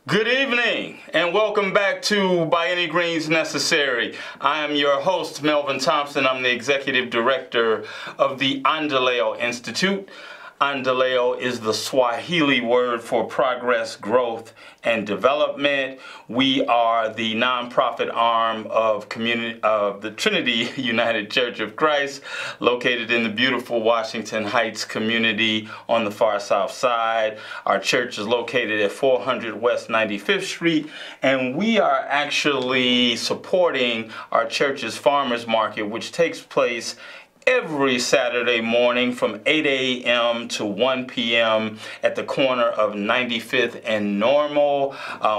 Good evening and welcome back to By Any Means Necessary. I am your host, Melvin Thompson. I'm the Executive Director of the Endeleo Institute. Endeleo is the Swahili word for progress, growth, and development. We are the nonprofit arm of the Trinity United Church of Christ, located in the beautiful Washington Heights community on the far south side. Our church is located at 400 West 95th Street, and we are actually supporting our church's farmers market, which takes place every Saturday morning from 8 a.m. to 1 p.m. at the corner of 95th and Normal.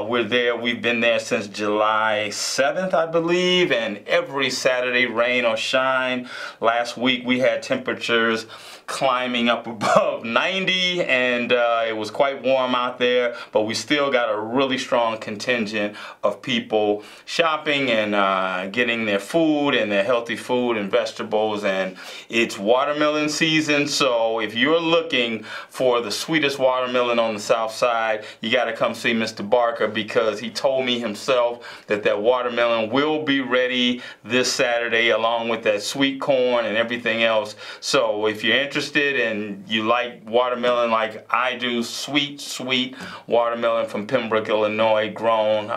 We're there. We've been there since July 7th, I believe, and every Saturday, rain or shine. Last week we had temperatures climbing up above 90, and it was quite warm out there, but we still got a really strong contingent of people shopping and getting their food and their healthy food and vegetables. And it's watermelon season, so if you're looking for the sweetest watermelon on the south side, you got to come see Mr. Barker, because he told me himself that watermelon will be ready this Saturday along with that sweet corn and everything else. So if you're interested and you like watermelon like I do, sweet watermelon from Pembroke, Illinois, grown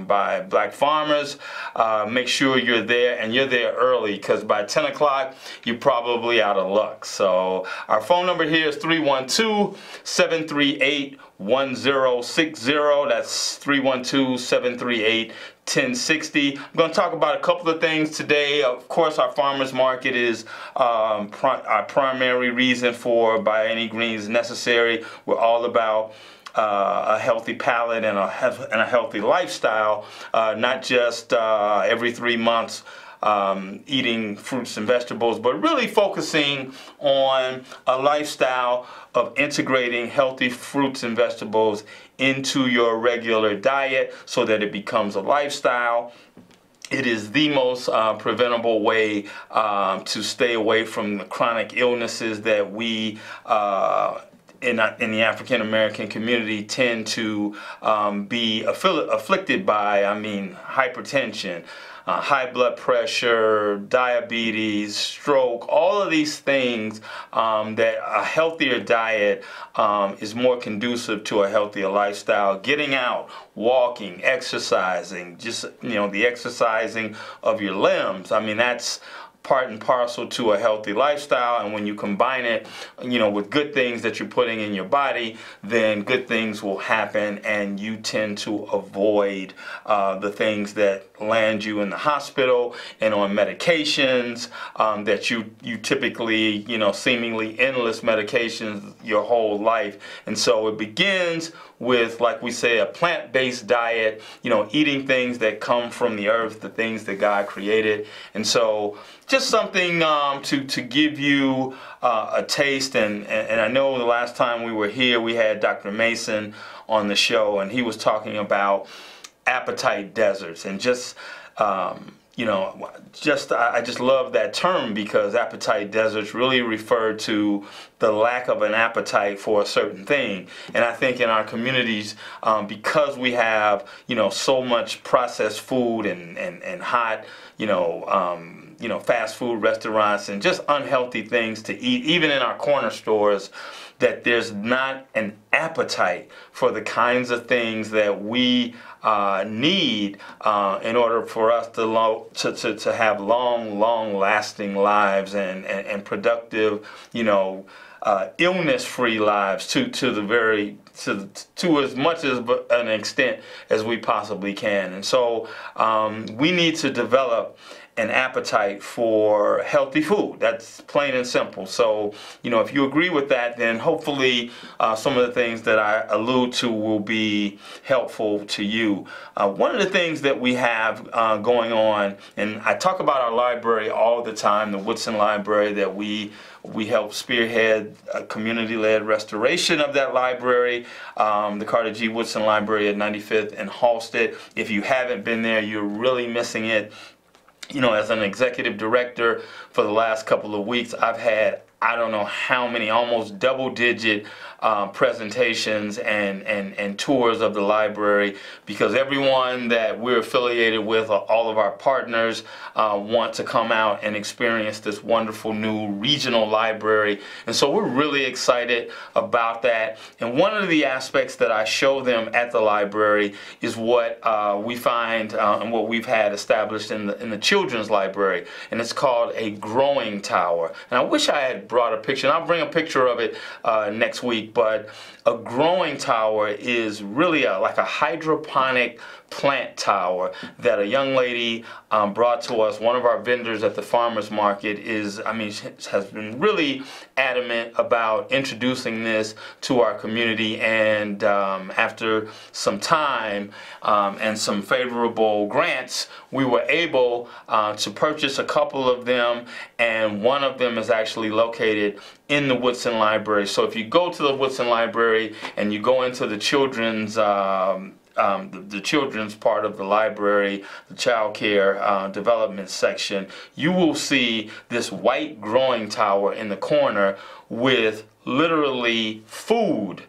by black farmers, make sure you're there, and you're there early, because by 10 o'clock you're probably out of luck. So our phone number here is 312-738-1060. That's 312-738-1060. I'm going to talk about a couple of things today. Of course, our farmers market is our primary reason for By Any Means Necessary. We're all about a healthy palate and a healthy lifestyle, not just every 3 months eating fruits and vegetables, but really focusing on a lifestyle of integrating healthy fruits and vegetables into your regular diet so that it becomes a lifestyle. It is the most preventable way to stay away from the chronic illnesses that we in the African American community tend to be afflicted by. I mean, hypertension, high blood pressure, diabetes, stroke, all of these things, that a healthier diet is more conducive to a healthier lifestyle. Getting out, walking, exercising, just, the exercising of your limbs. I mean, that's part and parcel to a healthy lifestyle, and when you combine it, with good things that you're putting in your body, then good things will happen, and you tend to avoid the things that land you in the hospital and on medications that you typically, seemingly endless medications your whole life. And so it begins with, like we say, a plant-based diet, eating things that come from the earth, the things that God created. And so just something to give you a taste. And I know the last time we were here, we had Dr. Mason on the show, and he was talking about appetite deserts, and I just love that term, because appetite deserts really refer to the lack of an appetite for a certain thing. And I think in our communities, because we have, so much processed food and hot, fast food restaurants and just unhealthy things to eat, even in our corner stores, that there's not an appetite for the kinds of things that we need in order for us to have long-lasting lives and productive, illness-free lives to as much as an extent as we possibly can. And so we need to develop an appetite for healthy food. That's plain and simple. So, if you agree with that, then hopefully some of the things that I allude to will be helpful to you. One of the things that we have going on, and I talk about our library all the time, the Woodson Library, that we help spearhead a community-led restoration of that library, the Carter G. Woodson Library at 95th and Halsted. If you haven't been there, you're really missing it. As an executive director for the last couple of weeks, I've had I don't know how many, almost double-digit presentations and tours of the library, because everyone that we're affiliated with, all of our partners, want to come out and experience this wonderful new regional library. And so we're really excited about that. And one of the aspects that I show them at the library is what we find and what we've had established in the children's library, and it's called a growing tower. And I wish I had brought a picture, and I'll bring a picture of it next week. But a growing tower is really like a hydroponic plant tower that a young lady brought to us. One of our vendors at the farmers market has been really adamant about introducing this to our community, and after some time and some favorable grants, we were able to purchase a couple of them, and one of them is actually located in the Woodson Library. So if you go to the Woodson Library and you go into the children's the children's part of the library, the child care development section, you will see this white growing tower in the corner with literally food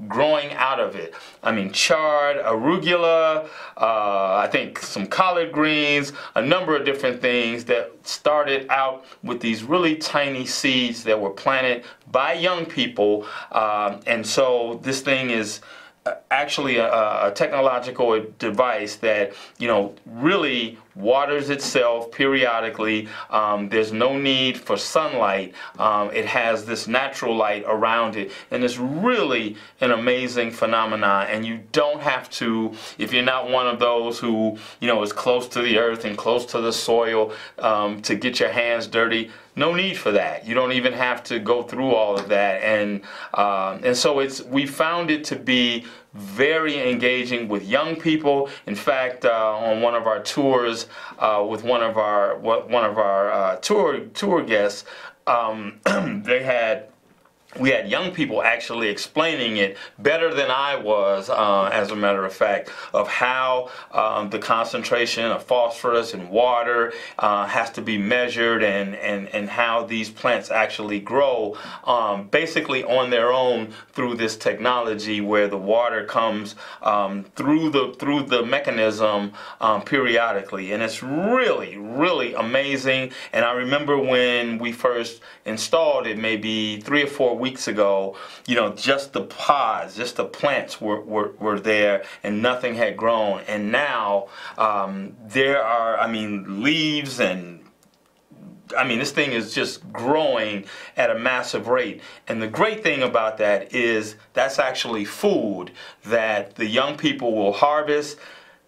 growing out of it. I mean, chard, arugula, I think some collard greens, a number of different things that started out with these really tiny seeds that were planted by young people. And so this thing is actually a technological device that, really waters itself periodically. There's no need for sunlight. It has this natural light around it, and it's really an amazing phenomenon. And you don't have to, if you're not one of those who is close to the earth and close to the soil, to get your hands dirty. No need for that. You don't even have to go through all of that. And so we found it to be very engaging with young people. In fact, on one of our tours with one of our tour guests, we had young people actually explaining it better than I was, as a matter of fact, of how the concentration of phosphorus in water has to be measured, and how these plants actually grow basically on their own through this technology, where the water comes through the mechanism periodically. And it's really, really amazing. And I remember when we first installed it, maybe 3 or 4 weeks ago, just the pods, just the plants were there, and nothing had grown. And now there are, leaves, and this thing is just growing at a massive rate. And the great thing about that is that's actually food that the young people will harvest,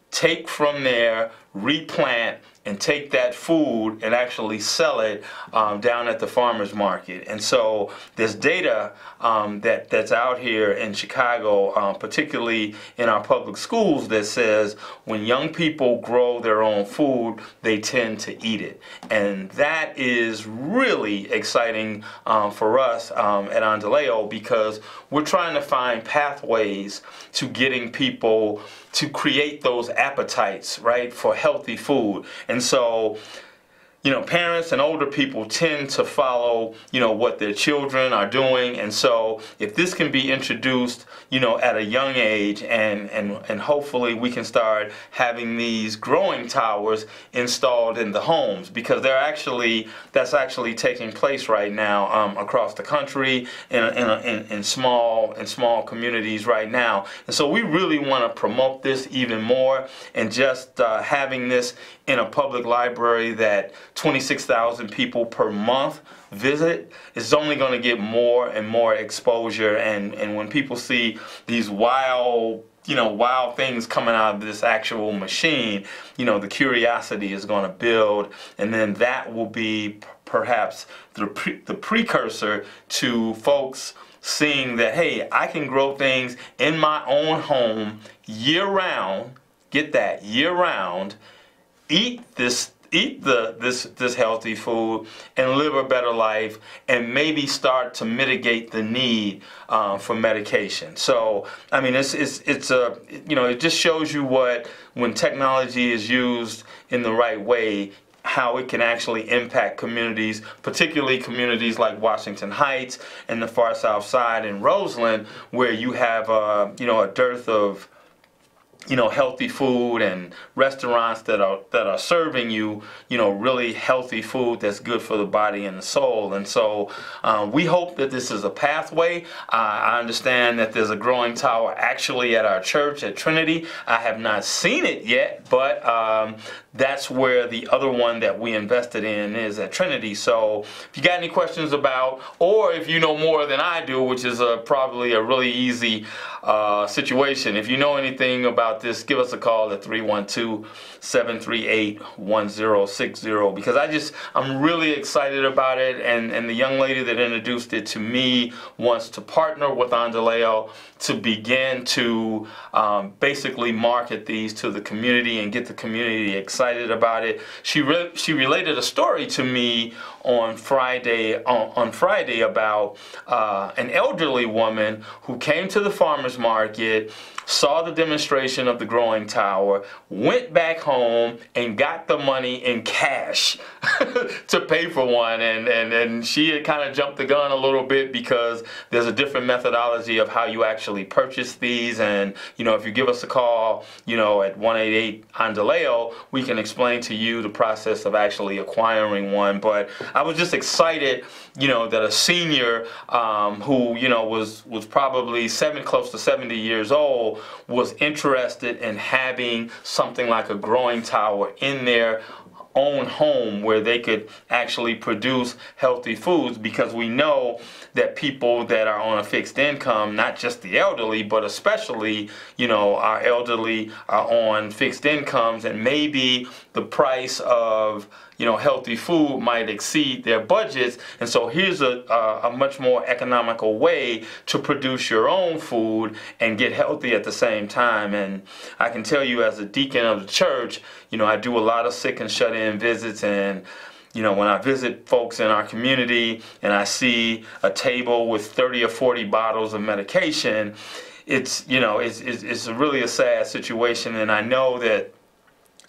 take from there, replant, and take that food and actually sell it down at the farmers market. And so there's data that's out here in Chicago, particularly in our public schools, that says when young people grow their own food, they tend to eat it. And that is really exciting for us at Endeleo, because we're trying to find pathways to getting people to create those appetites, right, for healthy food. And so, parents and older people tend to follow, what their children are doing. And so if this can be introduced, at a young age, and hopefully we can start having these growing towers installed in the homes, because that's actually taking place right now across the country in small communities right now. And so we really want to promote this even more, and just having this in a public library that 26,000 people per month visit is only going to get more and more exposure. And when people see these wild things coming out of this actual machine, the curiosity is going to build, and then that will be perhaps the precursor to folks seeing that, hey, I can grow things in my own home year round. Get that, year round. Eat this healthy food and live a better life, and maybe start to mitigate the need for medication. So it just shows you when technology is used in the right way, how it can actually impact communities, particularly communities like Washington Heights and the far south side in Roseland, where you have a dearth of healthy food and restaurants that are serving you, really healthy food that's good for the body and the soul. And so we hope that this is a pathway. I understand that there's a growing tower actually at our church at Trinity. I have not seen it yet, but that's where the other one that we invested in is at Trinity. So if you got any questions about, or if you know more than I do, which is probably a really easy situation, if you know anything about this, give us a call at 312-738-1060, because I'm really excited about it, and the young lady that introduced it to me wants to partner with Endeleo to begin to basically market these to the community and get the community excited about it. She related a story to me on Friday about an elderly woman who came to the farmer's market, saw the demonstration of the growing tower, went back home and got the money in cash to pay for one, and she had kind of jumped the gun a little bit, because there's a different methodology of how you actually purchase these. And if you give us a call at 188-ENDELEO, we can explain to you the process of actually acquiring one. But I was just excited that a senior who was probably close to 70 years old was interested in having something like a growing tower in their own home where they could actually produce healthy foods, because we know that people that are on a fixed income, not just the elderly, but especially our elderly are on fixed incomes, and maybe the price of healthy food might exceed their budgets. And so here's a much more economical way to produce your own food and get healthy at the same time. And I can tell you, as a deacon of the church, I do a lot of sick and shut-in visits, and when I visit folks in our community and I see a table with 30 or 40 bottles of medication, it's really a sad situation. And I know that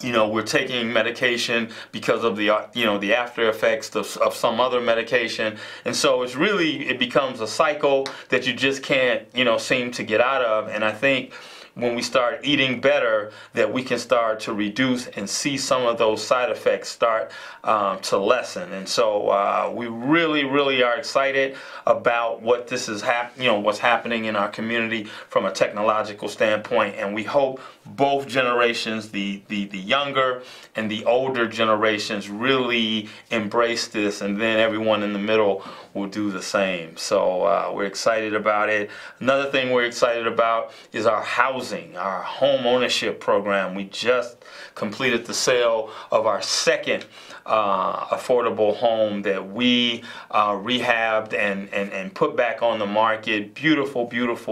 we're taking medication because of the the after effects of some other medication, and so it becomes a cycle that you just can't seem to get out of. And I think when we start eating better, that we can start to reduce and see some of those side effects start to lessen. And so we really are excited about what this is what's happening in our community from a technological standpoint. And we hope both generations, the younger and the older generations, really embrace this, and then everyone in the middle will do the same. So we're excited about it. Another thing we're excited about is our housing, our home ownership program. We just completed the sale of our second affordable home that we rehabbed and put back on the market. Beautiful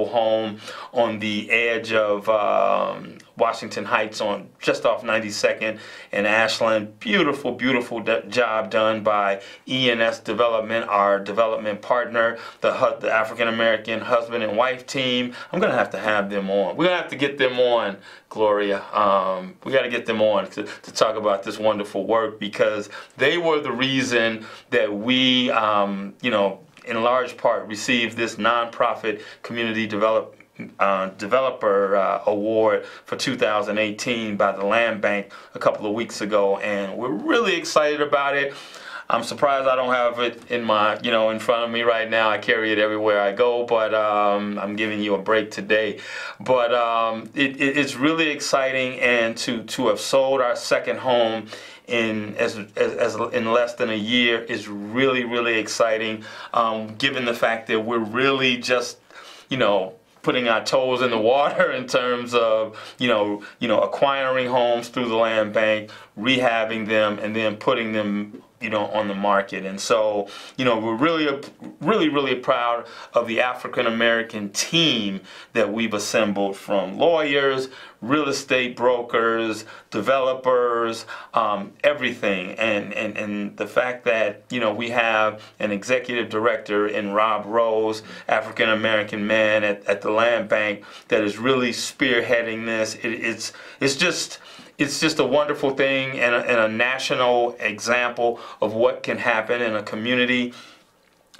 home on the edge of Washington Heights, on just off 92nd and Ashland. Beautiful job done by E&S Development, our development partner, the African American husband and wife team. I'm gonna have to have them on. We're gonna have to get them on, Gloria. We got to get them on to talk about this wonderful work, because they were the reason that we, in large part, received this nonprofit community developer award for 2018 by the Land Bank a couple of weeks ago, and we're really excited about it. I'm surprised I don't have it in my, in front of me right now. I carry it everywhere I go, but I'm giving you a break today. But it's really exciting, and to have sold our second home in less than a year is really exciting, given the fact that we're really just, putting our toes in the water in terms of, acquiring homes through the land bank, rehabbing them, and then putting them, on the market. And so, we're really proud of the African American team that we've assembled, from lawyers, real estate brokers, developers, everything. And the fact that, we have an executive director in Rob Rose, African American man at the Land Bank, that is really spearheading this. it's just a wonderful thing and a national example of what can happen in a community.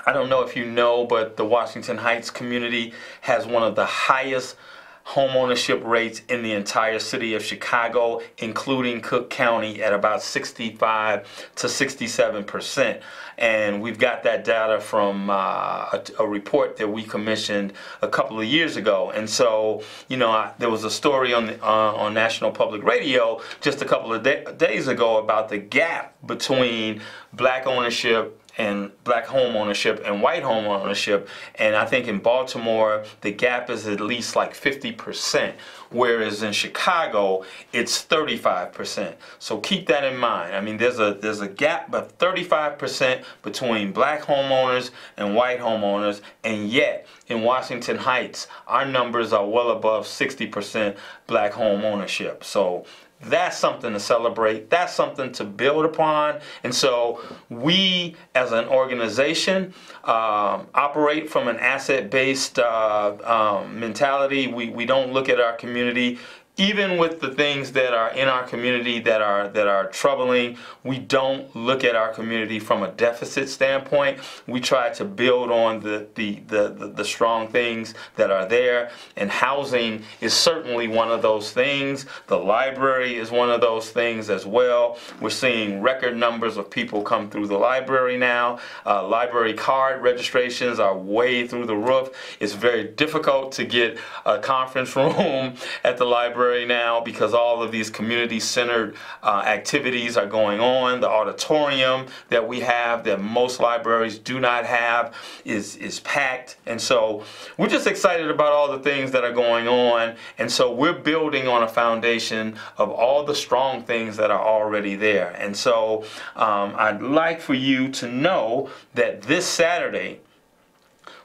I don't know if you know, but the Washington Heights community has one of the highest home ownership rates in the entire city of Chicago, including Cook County, at about 65 to 67%. And we've got that data from a report that we commissioned a couple of years ago. And so, there was a story on National Public Radio just a couple of days ago about the gap between black ownership and black home ownership and white home ownership, and I think in Baltimore the gap is at least like 50%, whereas in Chicago it's 35%. So keep that in mind. I mean, there's a gap of 35% between black homeowners and white homeowners, and yet in Washington Heights our numbers are well above 60% black home ownership. So that's something to celebrate. That's something to build upon. And so we, as an organization, operate from an asset-based mentality. We don't look at our community, even with the things that are in our community that are troubling. We don't look at our community from a deficit standpoint. We try to build on the strong things that are there, and housing is certainly one of those things. The library is one of those things as well. We're seeing record numbers of people come through the library now. Library card registrations are way through the roof. It's very difficult to get a conference room at the library now because all of these community-centered activities are going on. The auditorium that we have that most libraries do not have is packed. And so we're just excited about all the things that are going on. And so we're building on a foundation of all the strong things that are already there. And so I'd like for you to know that this Saturday,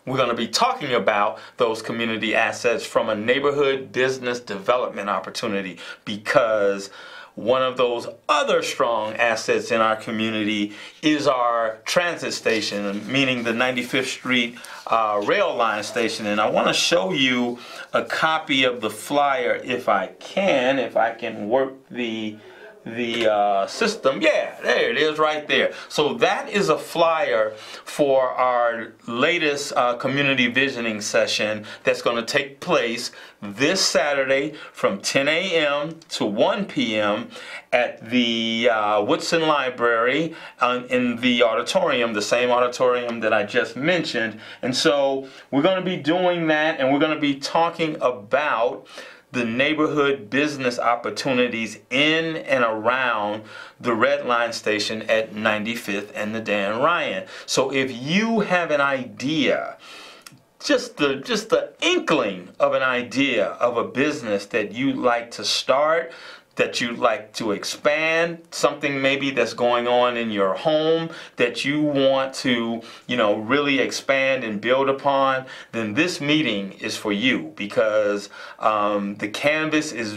we're going to be talking about those community assets from a neighborhood business development opportunity, because one of those other strong assets in our community is our transit station, meaning the 95th Street rail line station. And I want to show you a copy of the flyer if I can work the system. Yeah, there it is right there. So that is a flyer for our latest community visioning session that's going to take place this Saturday from 10 a.m. to 1 p.m. at the Woodson Library in the auditorium, the same auditorium that I just mentioned. And so we're going to be doing that, and we're going to be talking about the neighborhood business opportunities in and around the Red Line station at 95th and the Dan Ryan. So if you have an idea, just the inkling of an idea of a business that you'd like to start, that you'd like to expand, something maybe that's going on in your home that you want to, really expand and build upon, then this meeting is for you, because the canvas is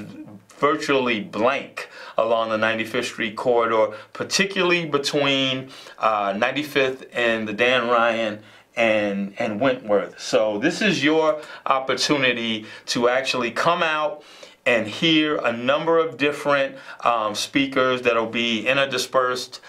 virtually blank along the 95th Street corridor, particularly between 95th and the Dan Ryan and Wentworth. So this is your opportunity to actually come out and hear a number of different speakers that will be interdispersed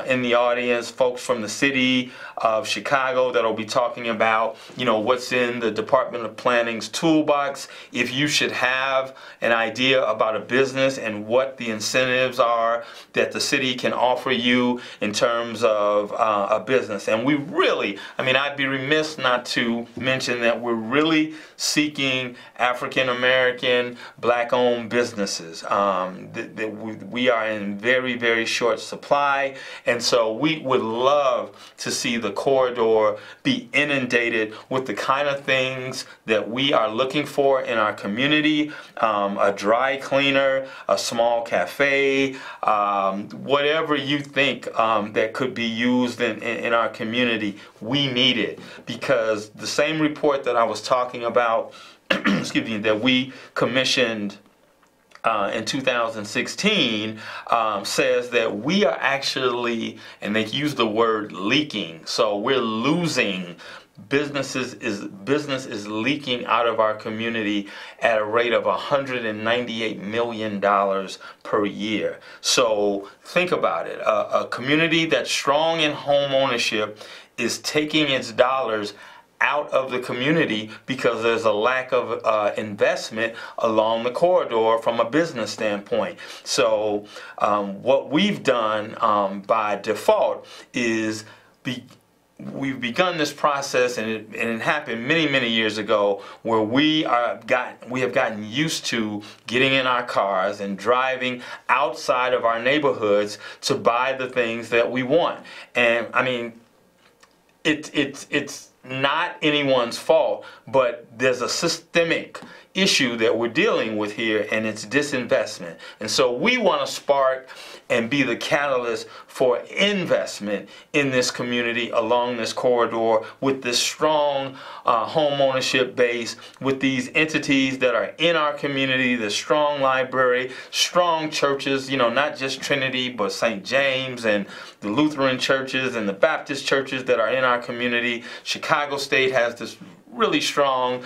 in the audience, folks from the city of Chicago that will be talking about, what's in the Department of Planning's toolbox, if you should have an idea about a business and what the incentives are that the city can offer you in terms of a business. And we really, I'd be remiss not to mention that we're really seeking African American, black-owned businesses. We are in very, very short supply, and so we would love to see the corridor be inundated with the kind of things that we are looking for in our community. A dry cleaner, a small cafe, whatever you think that could be used in our community, we need it, because the same report that I was talking about excuse me, that we commissioned in 2016 says that we are actually, and they use the word leaking, so we're losing business is leaking out of our community at a rate of $198 million per year. So think about it. A community that's strong in home ownership is taking its dollars out of the community because there's a lack of investment along the corridor from a business standpoint. So what we've done by default is we've begun this process, and it happened many years ago, where we have gotten used to getting in our cars and driving outside of our neighborhoods to buy the things that we want. And I mean, it's not anyone's fault, but there's a systemic issue that we're dealing with here, and it's disinvestment. And so we want to spark and be the catalyst for investment in this community along this corridor with this strong home ownership base, with these entities that are in our community, the strong library, strong churches, you know, not just Trinity, but St. James and the Lutheran churches and the Baptist churches that are in our community. Chicago State has this really strong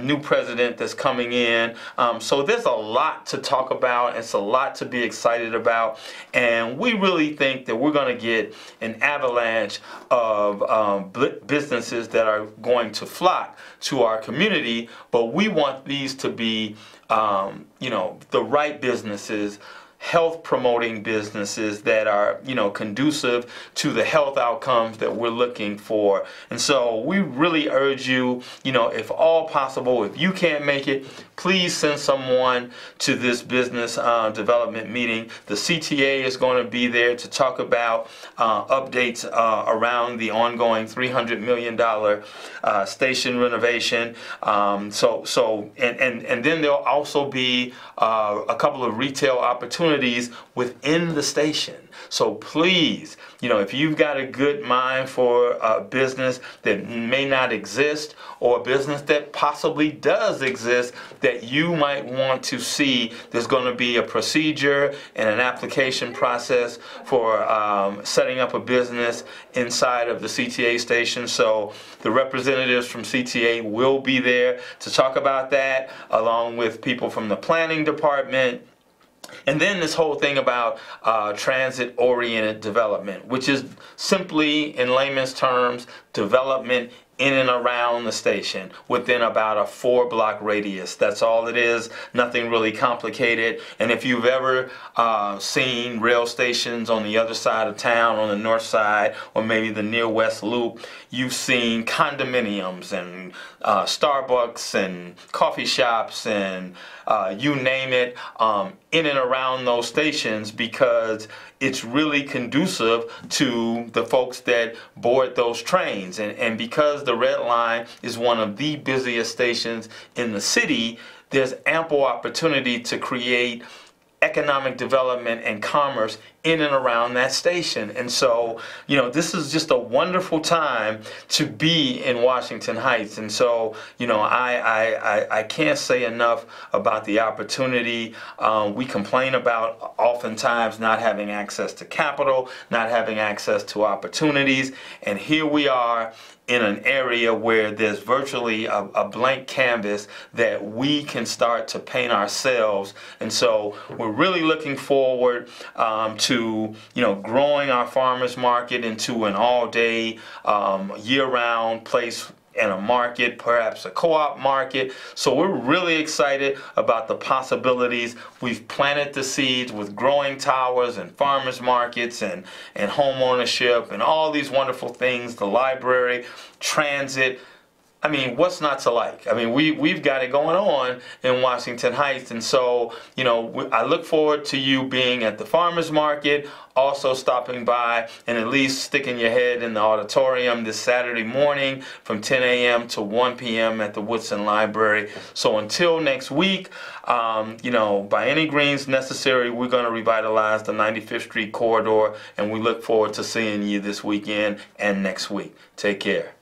new president that's coming in. So there's a lot to talk about. It's a lot to be excited about. And we really think that we're going to get an avalanche of businesses that are going to flock to our community. But we want these to be, you know, the right businesses, health promoting businesses that are, you know, conducive to the health outcomes that we're looking for. And so we really urge you, you know, if all possible, if you can't make it, please send someone to this business development meeting. The CTA is going to be there to talk about updates around the ongoing $300 million station renovation. And then there'll also be a couple of retail opportunities within the station. So please, you know, if you've got a good mind for a business that may not exist, or a business that possibly does exist that you might want to see, there's going to be a procedure and an application process for setting up a business inside of the CTA station. So the representatives from CTA will be there to talk about that, along with people from the planning department. And then this whole thing about transit-oriented development, which is simply, in layman's terms, development in and around the station within about a 4-block radius. That's all it is, nothing really complicated. And if you've ever seen rail stations on the other side of town, on the north side, or maybe the near west loop, you've seen condominiums and Starbucks and coffee shops and you name it, in and around those stations, because it's really conducive to the folks that board those trains. And because the Red Line is one of the busiest stations in the city, there's ample opportunity to create economic development and commerce in and around that station. And so, you know, this is just a wonderful time to be in Washington Heights. And so, you know, I can't say enough about the opportunity. We complain about oftentimes not having access to capital, not having access to opportunities. And here we are in an area where there's virtually a blank canvas that we can start to paint ourselves. And so we're really looking forward to, you know, growing our farmers market into an all-day, year-round place and a market, perhaps a co-op market. So we're really excited about the possibilities. We've planted the seeds with growing towers and farmers markets and home ownership and all these wonderful things, the library, transit. I mean, what's not to like? I mean, we've got it going on in Washington Heights. And so, you know, I look forward to you being at the farmers market, also stopping by and at least sticking your head in the auditorium this Saturday morning from 10 a.m. to 1 p.m. at the Woodson Library. So until next week, you know, by any means necessary, we're going to revitalize the 95th Street corridor, and we look forward to seeing you this weekend and next week. Take care.